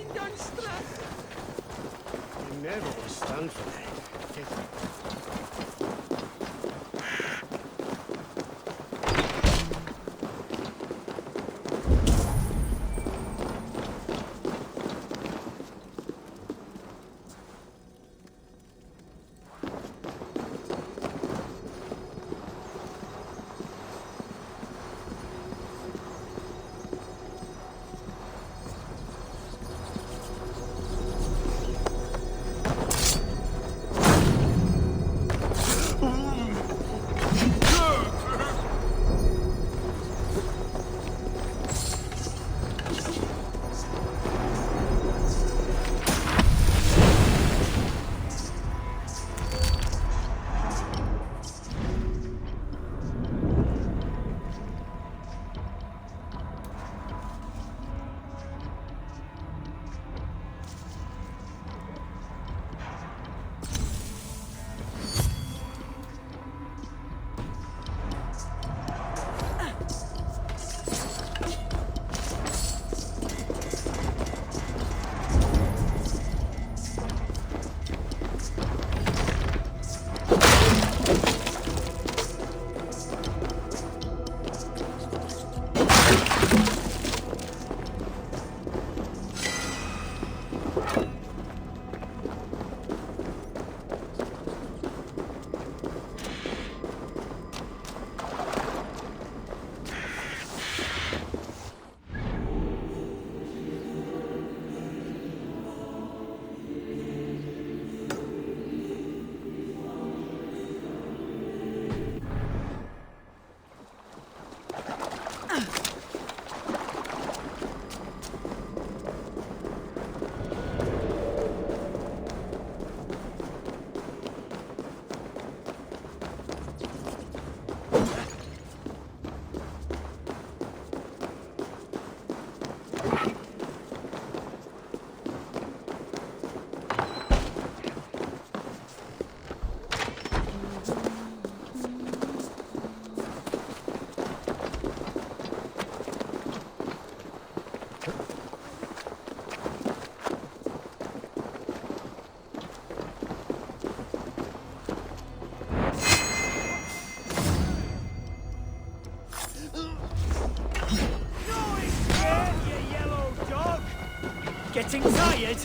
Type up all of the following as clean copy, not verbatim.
You never will stand for that. Getting tired?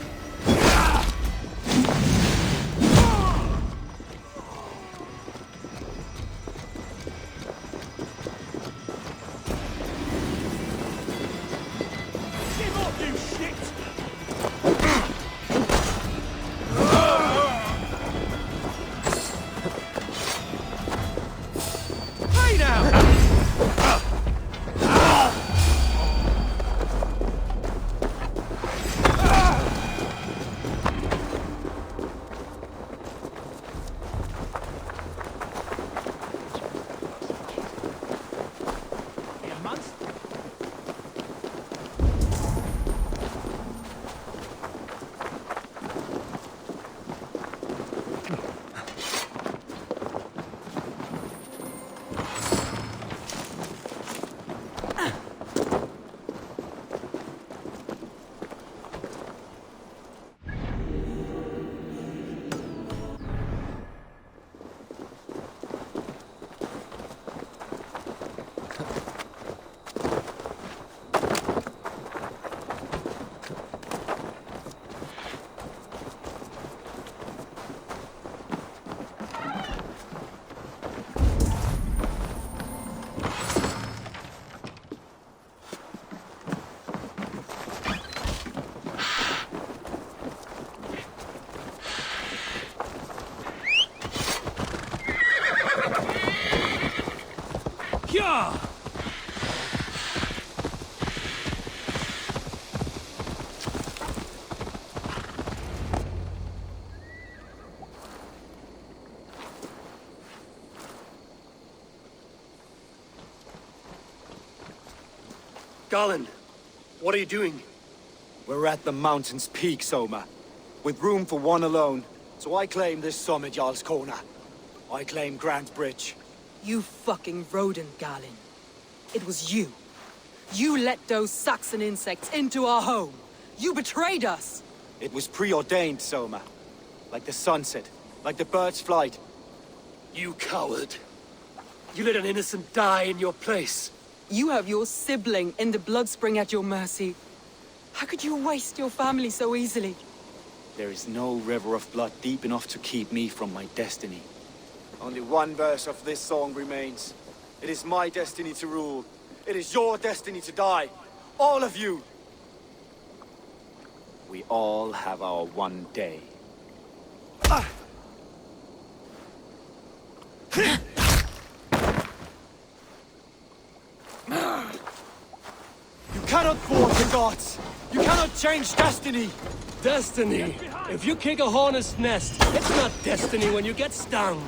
Give up, you shit! Hey now! Garland, what are you doing? We're at the mountain's peak, Soma. With room for one alone. So I claim this summit, Jarl's Corner. I claim Grant Bridge. You fucking rodent, Garland. It was you. You let those Saxon insects into our home. You betrayed us! It was preordained, Soma. Like the sunset, like the bird's flight. You coward. You let an innocent die in your place. You have your sibling in the blood spring at your mercy. How could you waste your family so easily? There is no river of blood deep enough to keep me from my destiny. Only one verse of this song remains. It is my destiny to rule. It is your destiny to die. All of you. We all have our one day. You cannot thwart the gods! You cannot change destiny! Destiny. If you kick a hornet's nest, it's not destiny when you get stung.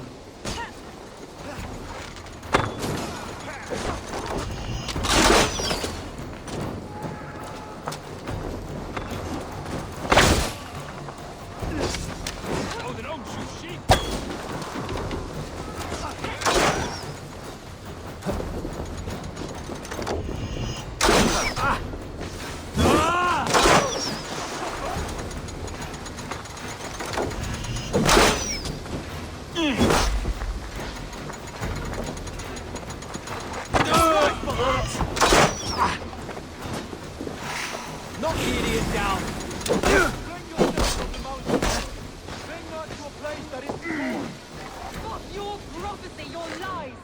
Knock the idiot down! Bring yourself from the mountain! Bring not to a place that is pure! Fuck your prophecy, your lies!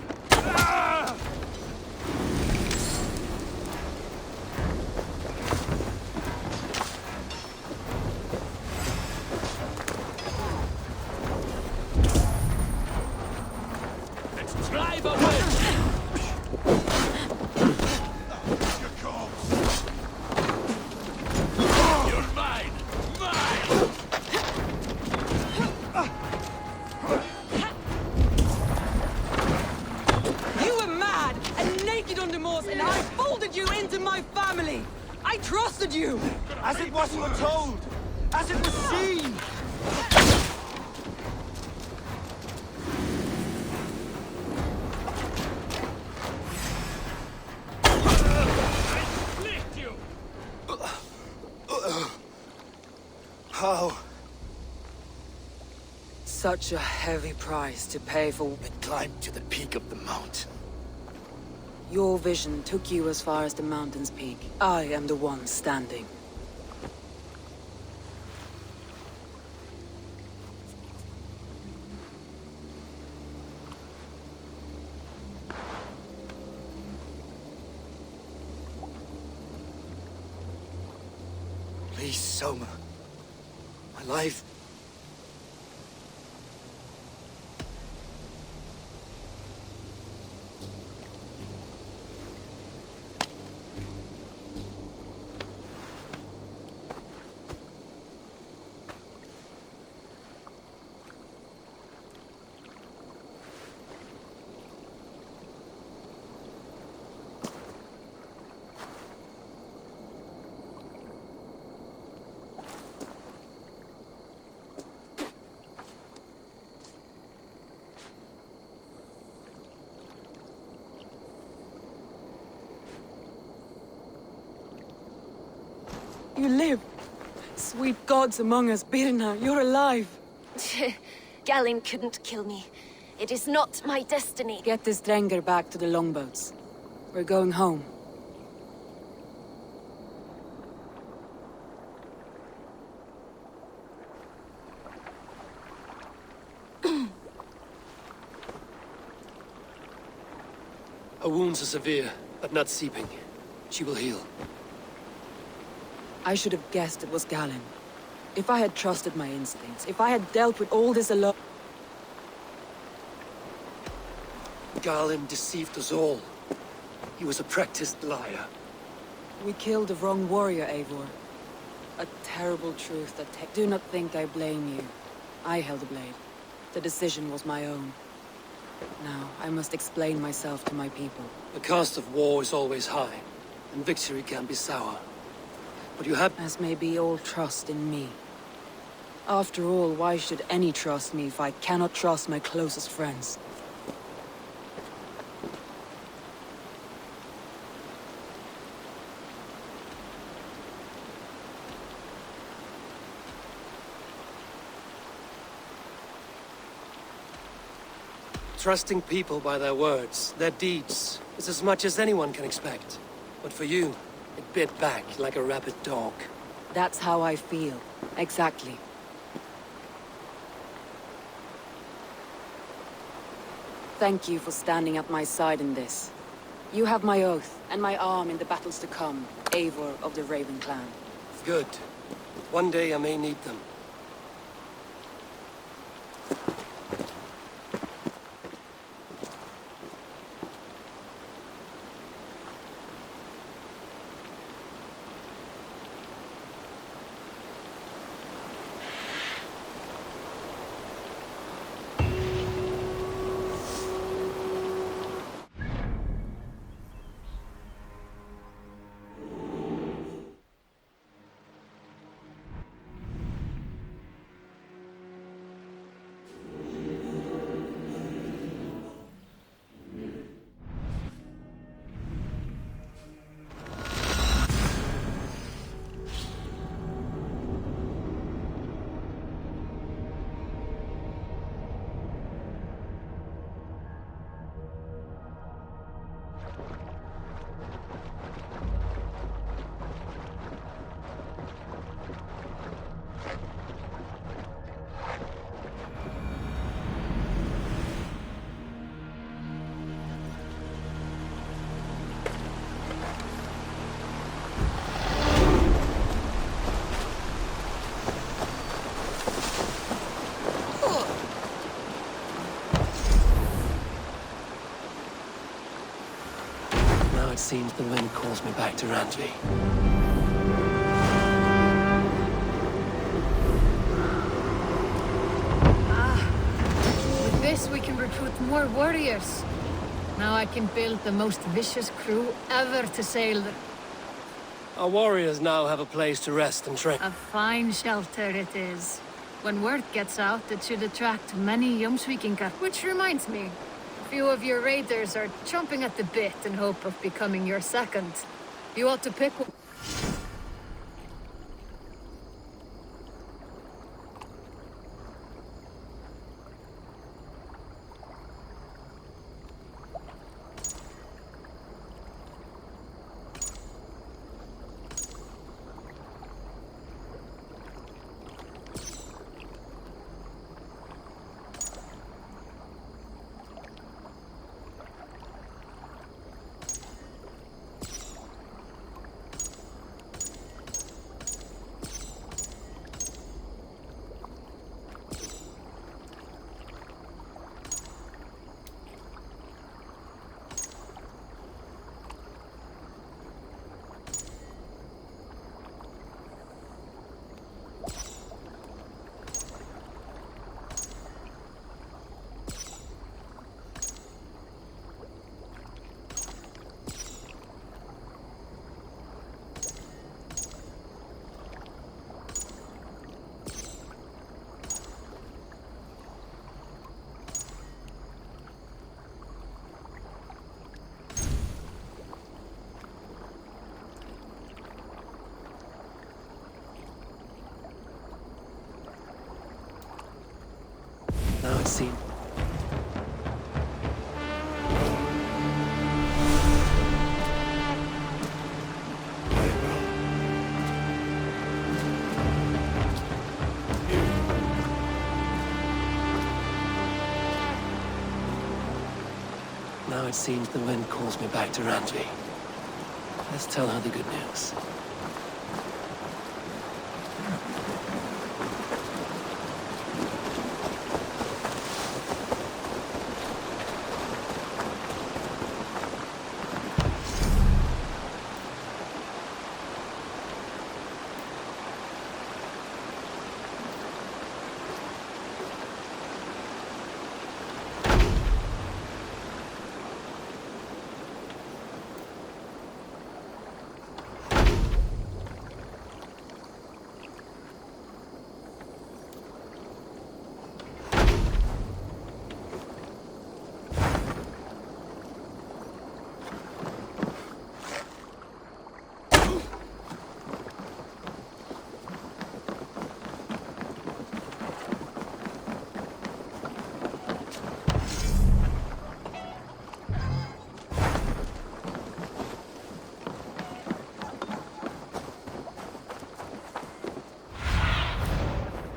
Let's drive a wedge. You're mine. Mine. You were mad and naked on the moors, and I folded you into my family! I trusted you! As it was foretold! As it was seen! Licked you. How? Such a heavy price to pay for... I climbed to the peak of the mountain. Your vision took you as far as the mountain's peak. I am the one standing. Please, Soma. My life... You live! Sweet gods among us, Birna, you're alive! Galen couldn't kill me. It is not my destiny. Get this Drenger back to the longboats. We're going home. Her wounds are severe, but not seeping. She will heal. I should have guessed it was Galen. If I had trusted my instincts, if I had dealt with all this alone... Galen deceived us all. He was a practiced liar. We killed the wrong warrior, Eivor. A terrible truth that do not think I blame you. I held the blade. The decision was my own. Now, I must explain myself to my people. The cost of war is always high, and victory can be sour. But you have... As may be all trust in me. After all, why should any trust me if I cannot trust my closest friends? Trusting people by their words, their deeds, is as much as anyone can expect. But for you, it bit back like a rabid dog. That's how I feel. Exactly. Thank you for standing at my side in this. You have my oath, and my arm in the battles to come, Eivor of the Raven clan. Good. One day I may need them. It seems the wind calls me back to Randvi. With this, we can recruit more warriors. Now I can build the most vicious crew ever to sail the... Our warriors now have a place to rest and train. A fine shelter it is. When word gets out, it should attract many Jomsvikingar. Which reminds me, a few of your raiders are chomping at the bit in hope of becoming your second. You ought to pick one. Now it seems. Now it seems the wind calls me back to Randvi. Let's tell her the good news.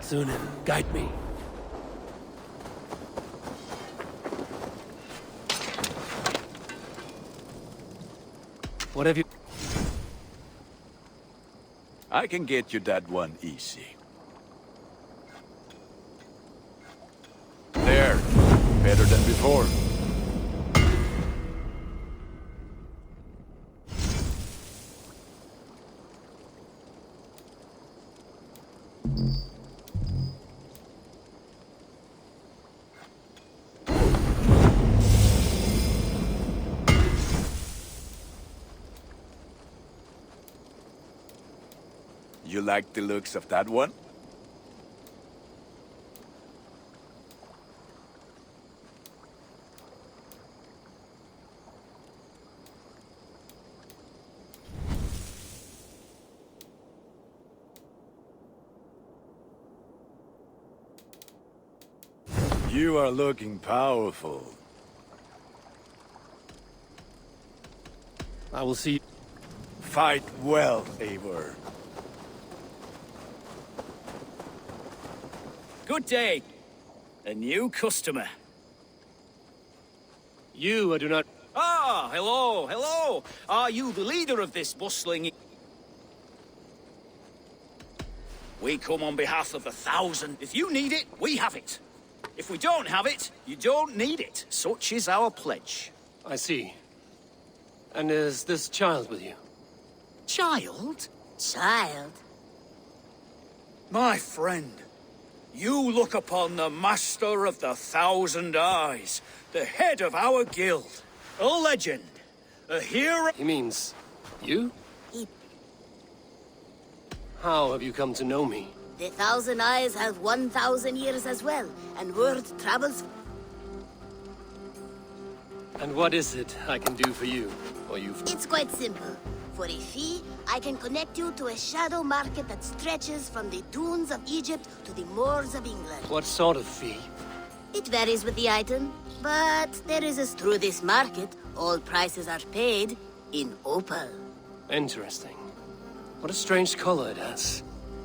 Sunan, guide me. What have you... I can get you that one easy. There. Better than before. You like the looks of that one? You are looking powerful. I will see... Fight well, Eivor. Good day. A new customer. You, I do not... Ah, hello, hello. Are you the leader of this bustling... We come on behalf of 1,000. If you need it, we have it. If we don't have it, you don't need it. Such is our pledge. I see. And is this child with you? Child? Child? My friend, you look upon the master of the 1,000 Eyes, the head of our guild, a legend, a hero... He means... you? He- How have you come to know me? The 1,000 Eyes have 1,000 years as well, and word travels. And what is it I can do for you? Or you... It's quite simple. For a fee, I can connect you to a shadow market that stretches from the dunes of Egypt to the moors of England. What sort of fee? It varies with the item, but there is a through this market, all prices are paid in opal. Interesting. What a strange color it has.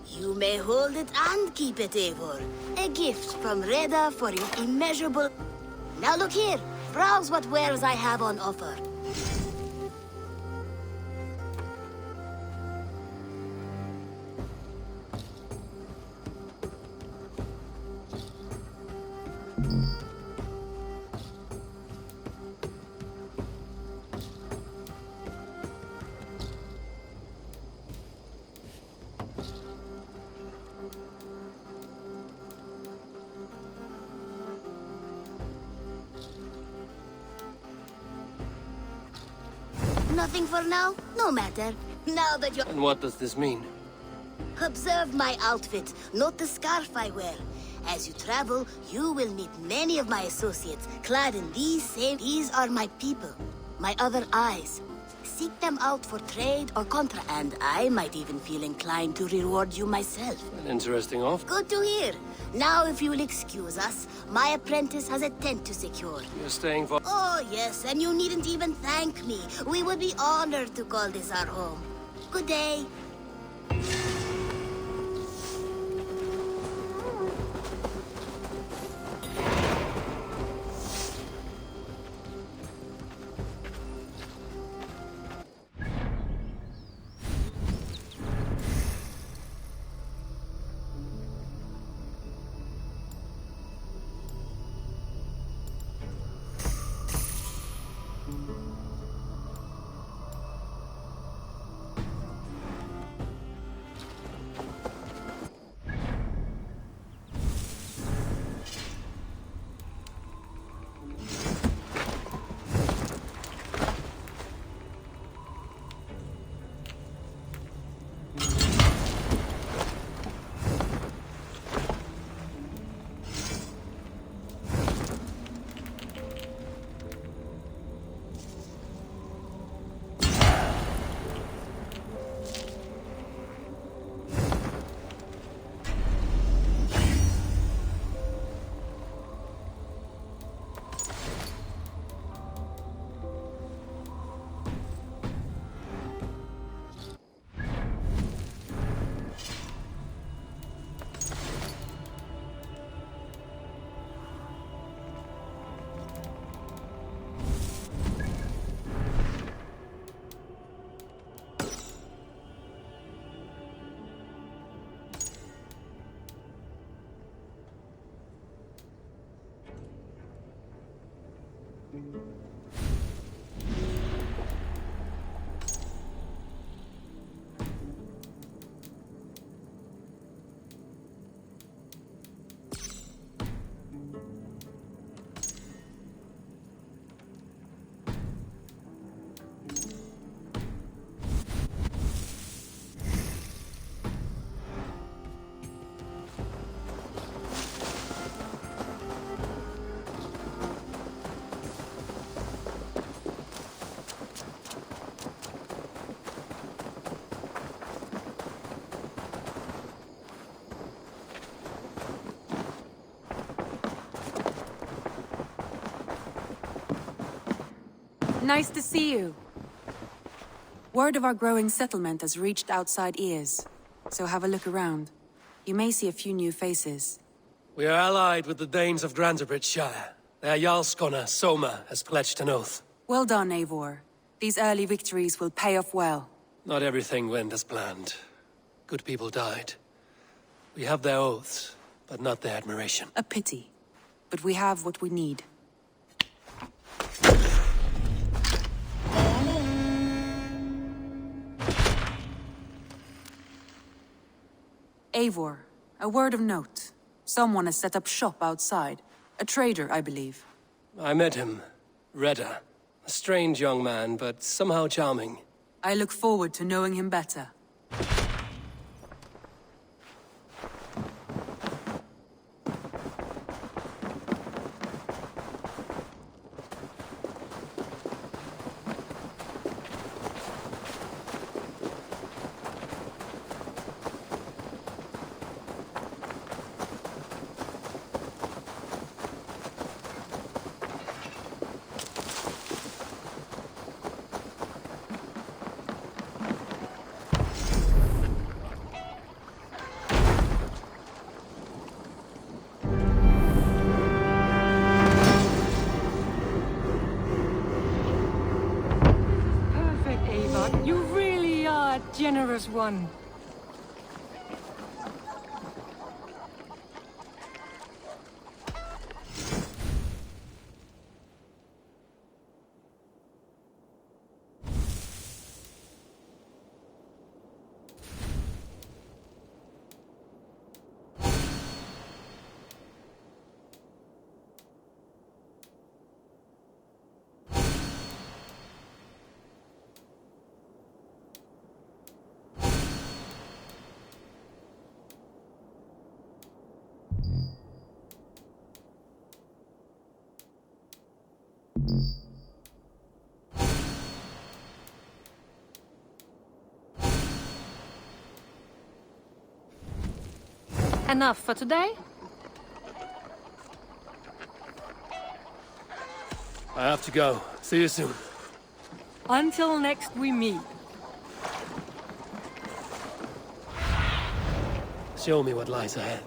You may hold it and keep it, Eivor. A gift from Reda for your immeasurable... Now look here. Browse what wares I have on offer. Nothing for now? No matter. Now that you're... And what does this mean? Observe my outfit. Note the scarf I wear. As you travel, you will meet many of my associates, clad in these same... These are my people. My other eyes. Seek them out for trade or contra, and I might even feel inclined to reward you myself. An interesting offer. Good to hear. Now, if you will excuse us, my apprentice has a tent to secure. You're staying for... Oh, yes, and you needn't even thank me. We would be honored to call this our home. Good day. Nice to see you. Word of our growing settlement has reached outside ears, so have a look around. You may see a few new faces. We are allied with the Danes of Shire. Their Jarlskona, Soma, has pledged an oath. Well done, Eivor. These early victories will pay off well. Not everything went as planned. Good people died. We have their oaths, but not their admiration. A pity. But we have what we need. Eivor, a word of note. Someone has set up shop outside. A trader, I believe. I met him. Redda. A strange young man, but somehow charming. I look forward to knowing him better. Perfect, Ava. You really are a generous one. Enough for today? I have to go. See you soon. Until next we meet. Show me what lies ahead.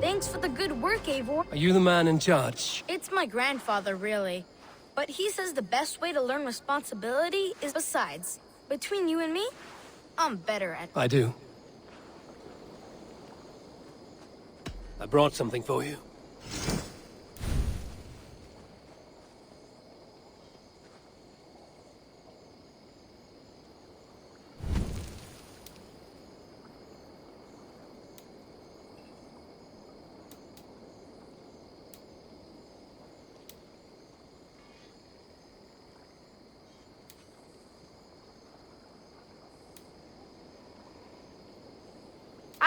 Thanks for the good work, Eivor. Are you the man in charge? It's my grandfather, really. But he says the best way to learn responsibility is besides. Between you and me, I'm better at... I do. I brought something for you.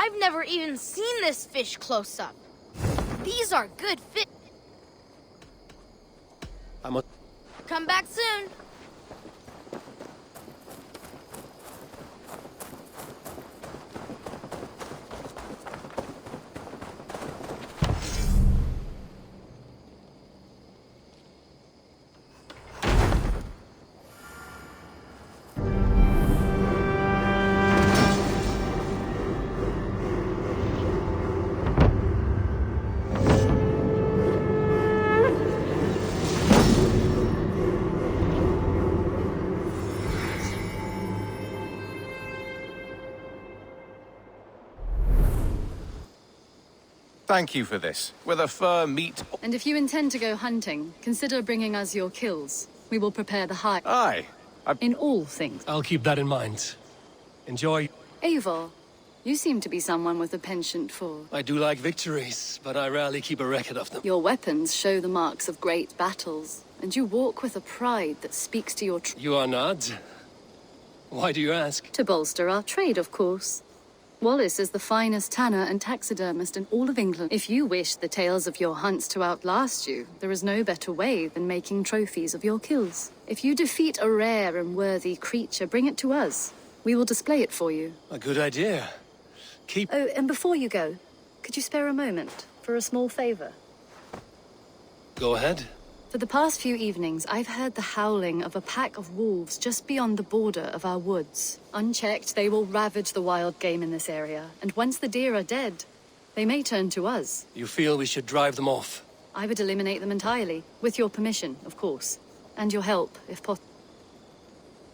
I've never even seen this fish close up. These are good fish. Come back soon. Thank you for this. Whether fur, meat... And if you intend to go hunting, consider bringing us your kills. We will prepare the hide. Aye. In all things. I'll keep that in mind. Enjoy. Eivor, you seem to be someone with a penchant for... I do like victories, but I rarely keep a record of them. Your weapons show the marks of great battles, and you walk with a pride that speaks to your... You are not? Why do you ask? To bolster our trade, of course. Wallace is the finest tanner and taxidermist in all of England. If you wish the tales of your hunts to outlast you, there is no better way than making trophies of your kills. If you defeat a rare and worthy creature, bring it to us. We will display it for you. A good idea. Keep... Oh, and before you go, could you spare a moment for a small favor? Go ahead. For the past few evenings, I've heard the howling of a pack of wolves just beyond the border of our woods. Unchecked, they will ravage the wild game in this area, and once the deer are dead, they may turn to us. You feel we should drive them off? I would eliminate them entirely, with your permission, of course. And your help, if possible.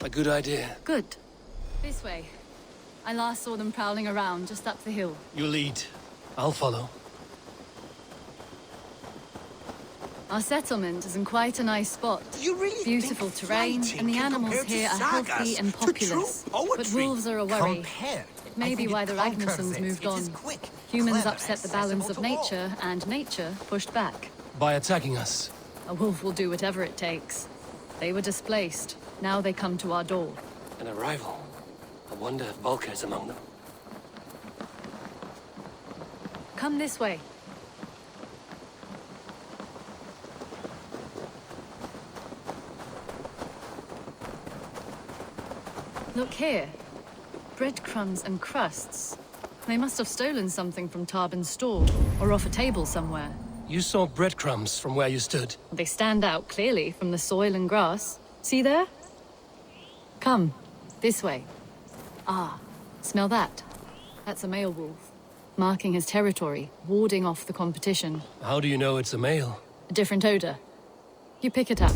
A good idea. Good. This way. I last saw them prowling around just up the hill. You lead. I'll follow. Our settlement is in quite a nice spot. Beautiful terrain, and the animals here are healthy and populous. But wolves are a worry. It may be why the Ragnarsons moved on. Humans upset the balance of nature, and nature pushed back. By attacking us? A wolf will do whatever it takes. They were displaced. Now they come to our door. An arrival. I wonder if Volker is among them. Come this way. Look here. Breadcrumbs and crusts. They must have stolen something from Tarbin's store, or off a table somewhere. You saw breadcrumbs from where you stood. They stand out clearly from the soil and grass. See there? Come, this way. Ah, smell that? That's a male wolf, marking his territory, warding off the competition. How do you know it's a male? A different odor. You pick it up.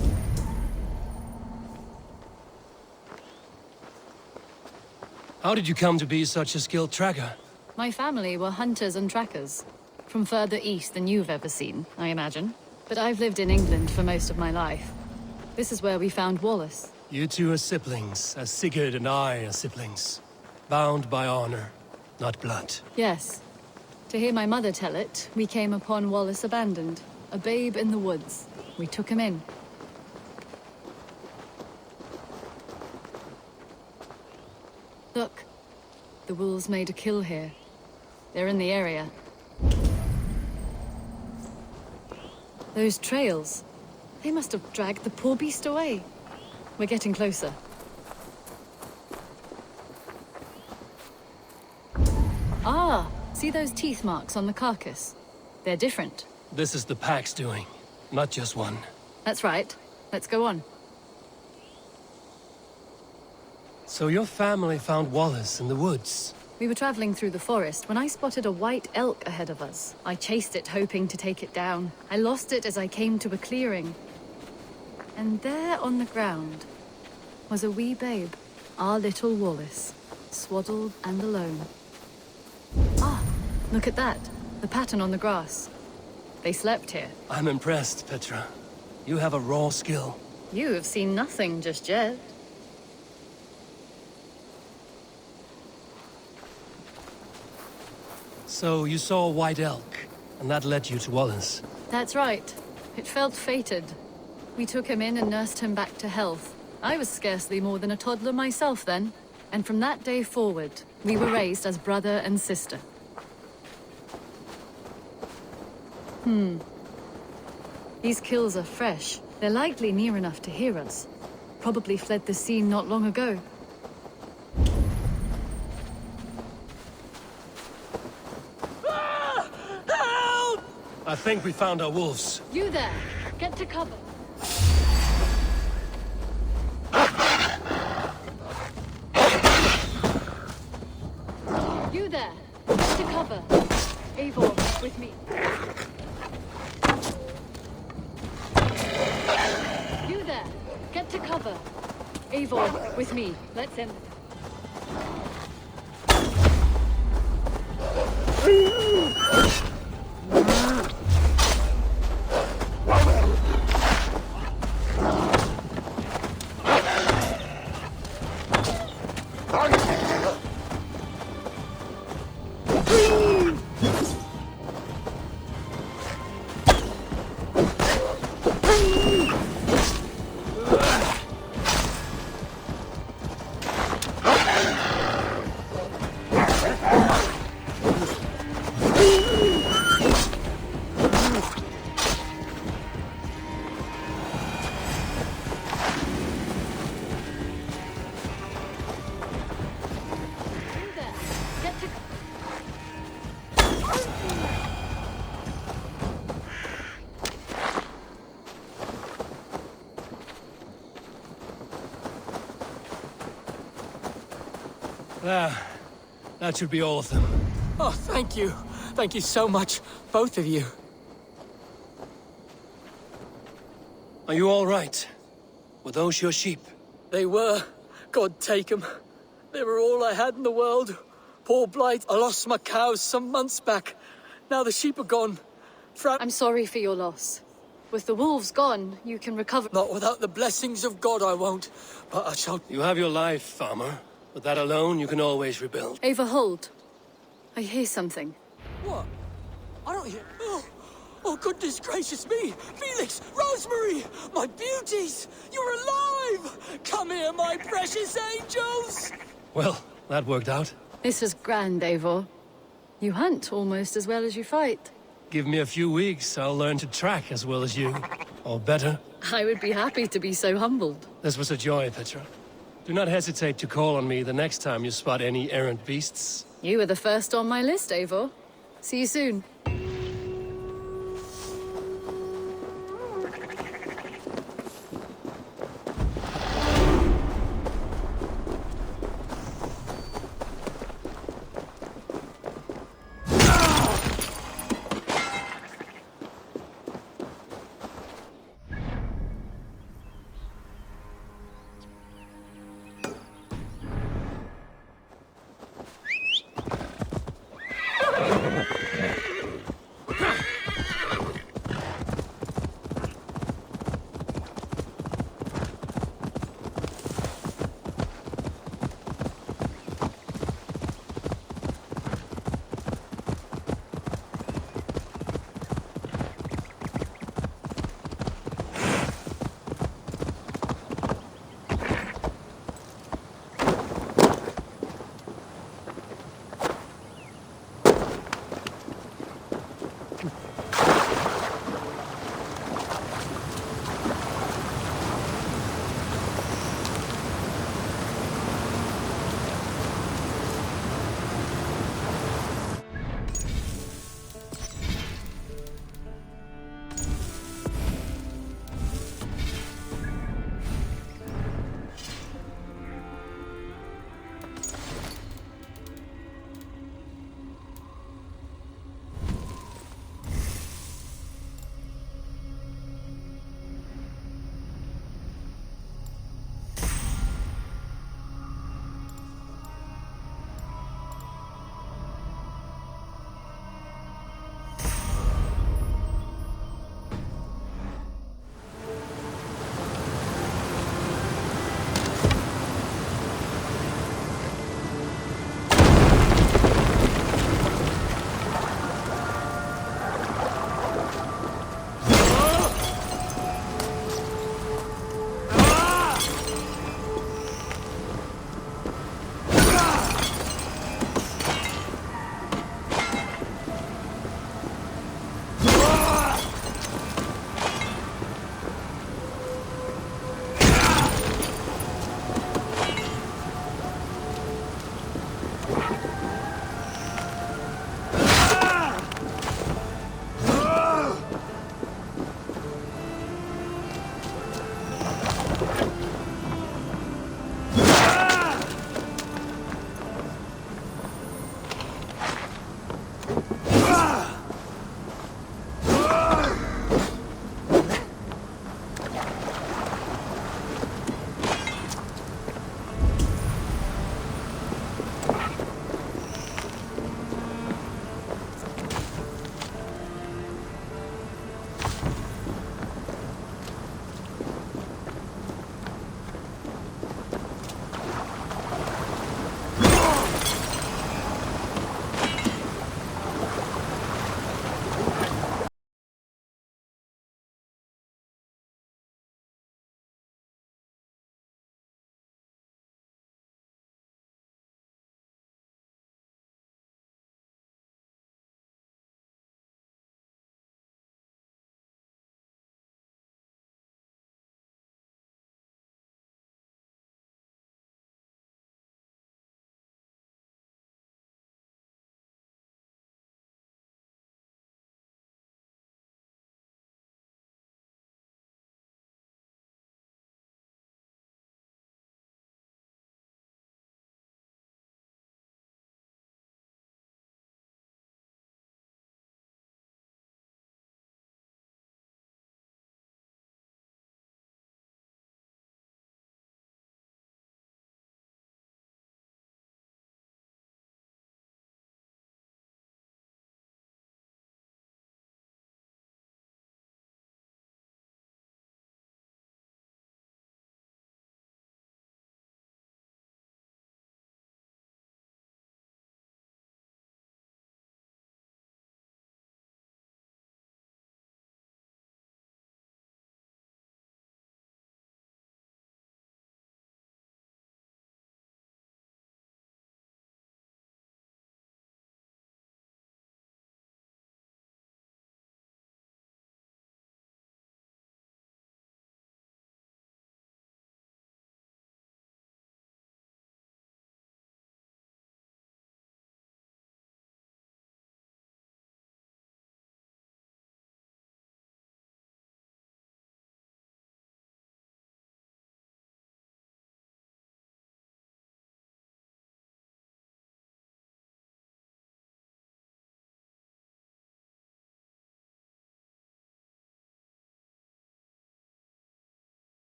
How did you come to be such a skilled tracker? My family were hunters and trackers. From further east than you've ever seen, I imagine. But I've lived in England for most of my life. This is where we found Wallace. You two are siblings, as Sigurd and I are siblings. Bound by honor, not blood. Yes. To hear my mother tell it, we came upon Wallace abandoned. A babe in the woods. We took him in. Look. The wolves made a kill here. They're in the area. Those trails. They must have dragged the poor beast away. We're getting closer. Ah! See those teeth marks on the carcass? They're different. This is the pack's doing, not just one. That's right. Let's go on. So your family found Wallace in the woods? We were traveling through the forest when I spotted a white elk ahead of us. I chased it, hoping to take it down. I lost it as I came to a clearing. And there on the ground was a wee babe, our little Wallace, swaddled and alone. Ah, look at that. The pattern on the grass. They slept here. I'm impressed, Petra. You have a raw skill. You have seen nothing just yet. So you saw a white elk, and that led you to Wallace? That's right. It felt fated. We took him in and nursed him back to health. I was scarcely more than a toddler myself then. And from that day forward, we were raised as brother and sister. These kills are fresh. They're likely near enough to hear us. Probably fled the scene not long ago. Help! I think we found our wolves. You there! Get to cover! You there! Get to cover! Eivor, with me. You there! Get to cover! Eivor, with me. Let's end it. There. That should be all of them. Oh, thank you. Thank you so much, both of you. Are you all right? Were those your sheep? They were. God take them. They were all I had in the world. Poor Blight. I lost my cows some months back. Now the sheep are gone. I'm sorry for your loss. With the wolves gone, you can recover. Not without the blessings of God, I won't. But I shall. You have your life, farmer. With that alone, you can always rebuild. Ava, hold. I hear something. What? I don't hear. Oh, goodness gracious me! Felix! Rosemary! My beauties! You're alive! Come here, my precious angels! Well, that worked out. This is grand, Eivor. You hunt almost as well as you fight. Give me a few weeks, I'll learn to track as well as you. Or better. I would be happy to be so humbled. This was a joy, Petra. Do not hesitate to call on me the next time you spot any errant beasts. You were the first on my list, Eivor. See you soon.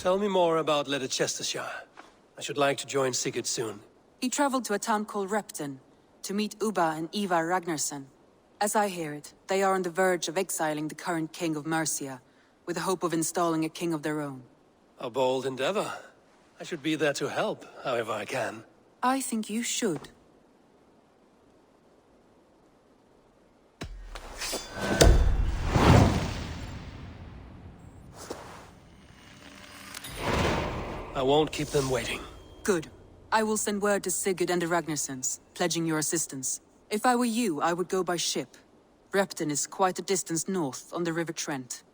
Tell me more about Lady Chestershire. I should like to join Sigurd soon. He traveled to a town called Repton to meet Ubba and Ivar Ragnarsson. As I hear it, they are on the verge of exiling the current king of Mercia, with the hope of installing a king of their own. A bold endeavor. I should be there to help, however I can. I think you should. I won't keep them waiting. Good. I will send word to Sigurd and the Ragnarssons, pledging your assistance. If I were you, I would go by ship. Repton is quite a distance north, on the River Trent.